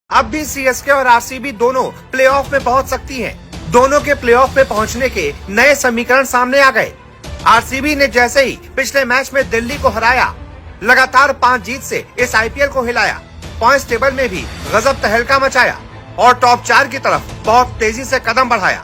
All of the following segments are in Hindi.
अब भी सीएसके और आरसीबी दोनों प्लेऑफ में पहुंच सकती हैं। दोनों के प्लेऑफ में पहुंचने के नए समीकरण सामने आ गए। आरसीबी ने जैसे ही पिछले मैच में दिल्ली को हराया, लगातार 5 जीत से इस आईपीएल को हिलाया, पॉइंट्स टेबल में भी गजब तहलका मचाया और टॉप 4 की तरफ बहुत तेजी से कदम बढ़ाया।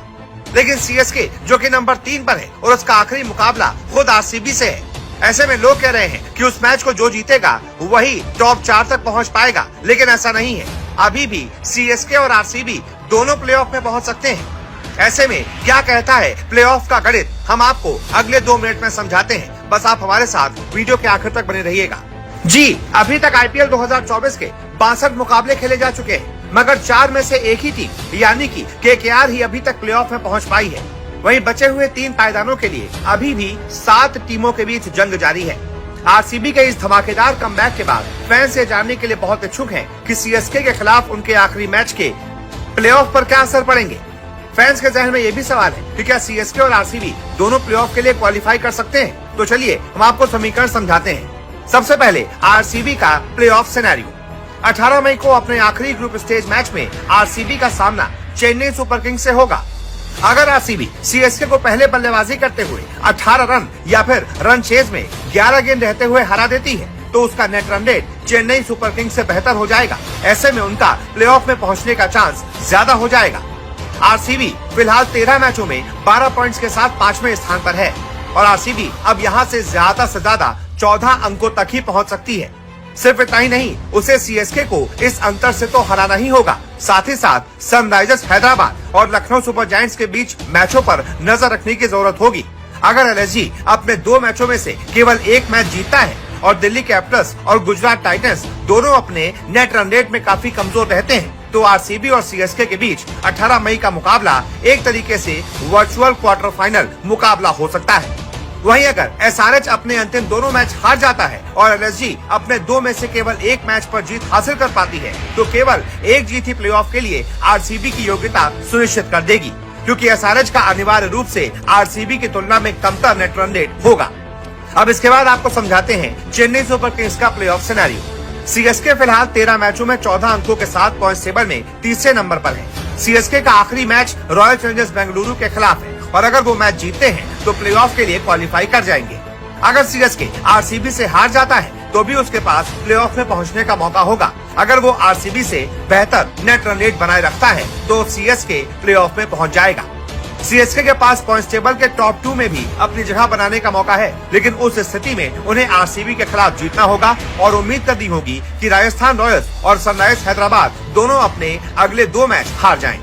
लेकिन सीएसके जो कि नंबर 3 पर है और उसका आखिरी मुकाबला खुद आरसीबी से है। ऐसे में लोग कह रहे हैं कि उस मैच को जो जीतेगा वही टॉप 4 तक पहुंच पाएगा, लेकिन ऐसा नहीं है। अभी भी सीएसके और आरसीबी दोनों प्लेऑफ में पहुंच सकते हैं। ऐसे में क्या कहता है प्लेऑफ का गणित, हम आपको अगले 2 मिनट में समझाते हैं। बस आप हमारे साथ वीडियो के आखिर तक बने रहिएगा। जी, अभी तक आईपीएल 2024 के 62 मुकाबले खेले जा चुके हैं, मगर 4 में से एक ही टीम यानी कि केकेआर ही अभी तक प्लेऑफ में पहुंच पाई है। वहीं बचे हुए 3 पायदानों के लिए अभी भी 7 टीमों के बीच जंग जारी है। आरसीबी के इस धमाकेदार कमबैक के बाद फैंस ये जानने के लिए बहुत इच्छुक हैं कि सीएसके के खिलाफ उनके आखिरी मैच के प्लेऑफ पर क्या असर पड़ेंगे। फैंस के जहन में ये भी सवाल है कि क्या सीएसके और आरसीबी दोनों प्लेऑफ के लिए क्वालिफाई कर सकते हैं। तो चलिए हम आपको समीकरण समझाते हैं। सबसे पहले आरसीबी का प्लेऑफ सिनेरियो। 18 मई को अपने आखिरी ग्रुप स्टेज मैच में आरसीबी का सामना चेन्नई सुपर किंग्स से होगा। अगर आरसीबी सीएसके को पहले बल्लेबाजी करते हुए 18 रन या फिर रन चेज में 11 गेंद रहते हुए हरा देती है, तो उसका net run rate Chennai super Kings से बेहतर हो जाएगा। ऐसे में उनका प्लेऑफ में पहुंचने का चांस ज्यादा हो जाएगा। आरसीबी फिलहाल 13 मैचों में 12 पॉइंट्स के साथ 5वें स्थान पर है और आरसीबी अब यहां से ज्यादा 14 अंकों तक ही पहुंच सकती है। सिर्फ इतना ही नहीं, उसे सीएसके को इस अंतर से तो हराना ही होगा, साथ ही साथ सनराइजर्स हैदराबाद और लखनऊ सुपर जायंट्स के बीच मैचों पर नजर रखने की जरूरत होगी। अगर एलएसजी अपने 2 मैचों में से केवल 1 मैच जीतता है और दिल्ली कैपिटल्स और गुजरात टाइटंस दोनों अपने नेट रन रेट में काफी कमजोर रहते हैं, तो आरसीबी और सीएसके के बीच 18 मई का मुकाबला एक तरीके से वर्चुअल क्वार्टर फाइनल मुकाबला हो सकता है। वहीं अगर एसआरएच अपने अंतिम दोनों मैच हार जाता है और एलएसजी अपने 2 में से केवल 1 मैच पर जीत हासिल कर पाती है, तो केवल 1 जीत ही प्लेऑफ के लिए आरसीबी की योग्यता सुनिश्चित कर देगी, क्योंकि एसआरएच का अनिवार्य रूप से आरसीबी की तुलना में कमतर नेट रन रेट होगा। अब इसके बाद आपको समझाते हैं चेन्नई सुपर किंग्स का प्लेऑफ सिनेरियो। सीएसके फिलहाल 13 मैचों में 14 अंकों के साथ पॉइंट टेबल में तीसरे नंबर पर है। सीएसके का आखिरी मैच रॉयल चैलेंजर्स बेंगलुरु के खिलाफ है और अगर वो मैच जीतते हैं तो प्लेऑफ के लिए क्वालिफाई कर जाएंगे। अगर सीएसके आरसीबी से हार जाता है तो भी उसके पास प्लेऑफ में पहुंचने का मौका होगा। अगर वो आरसीबी से बेहतर नेट रन रेट बनाए रखता है तो सीएसके प्लेऑफ में पहुंच जाएगा। सीएसके के पास पॉइंट्स टेबल के टॉप 2 में भी अपनी जगह बनाने का मौका है, लेकिन उस स्थिति में उन्हें आरसीबी के खिलाफ जीतना होगा और उम्मीद करनी होगी कि राजस्थान रॉयल्स और सनराइजर्स हैदराबाद दोनों अपने अगले 2 मैच हार जाएं।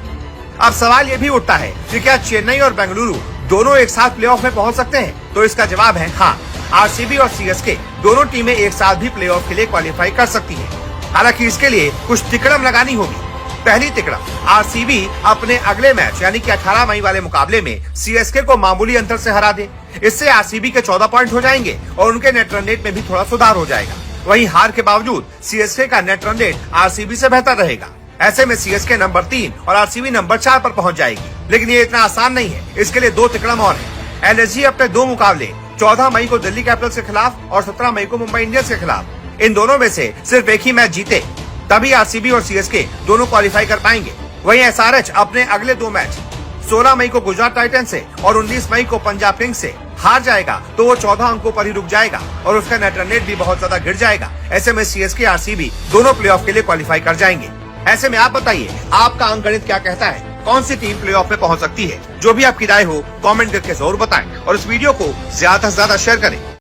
अब सवाल ये भी उठता है कि क्या चेन्नई और बेंगलुरु दोनों एक साथ प्लेऑफ में पहुंच सकते हैं? तो इसका जवाब है हाँ। आरसीबी और सीएसके दोनों टीमें एक साथ भी प्लेऑफ के लिए क्वालिफाई कर सकती हैं। हालांकि इसके लिए कुछ तिकड़म लगानी होगी। पहली तिकड़म, आरसीबी अपने अगले मैच यानी कि 18 मई वाले मुकाबले में सीएसके को मामूली अंतर से हरा दे। इससे आरसीबी के 14 पॉइंट हो जाएंगे और उनके नेट रन रेट में भी थोड़ा सुधार हो जाएगा। वहीं हार के बावजूद सीएसके का नेट रन रेट आरसीबी से बेहतर रहेगा। ऐसे में सीएसके नंबर 3 और आरसीबी नंबर 4 पर पहुंच जाएगी। लेकिन ये इतना आसान नहीं है, इसके लिए 2 तिकड़म और है। एलएसजी अपने 2 मुकाबले 14 मई को दिल्ली कैपिटल्स के खिलाफ और 17 मई को मुंबई इंडियंस के खिलाफ, इन दोनों में से सिर्फ एक ही मैच जीते तभी आरसीबी और सीएसके दोनों क्वालिफाई कर पाएंगे। वहीं एसआरएच अपने अगले 2 मैच 16 मई को गुजरात टाइटंस से और 19 मई को पंजाब किंग्स से हार जाएगा तो वो 14 अंकों पर ही रुक जाएगा और उसका नेट रन रेट भी बहुत ज्यादा गिर जाएगा। ऐसे में सीएसके आरसीबी दोनों प्लेऑफ के लिए क्वालिफाई कर जाएंगे। ऐसे में आप बताइए आपका अंकगणित क्या कहता है, कौन सी टीम प्लेऑफ में पहुंच सकती है? जो भी आपकी राय हो कमेंट करके जरूर बताएं और इस वीडियो को ज्यादा से ज्यादा शेयर करें।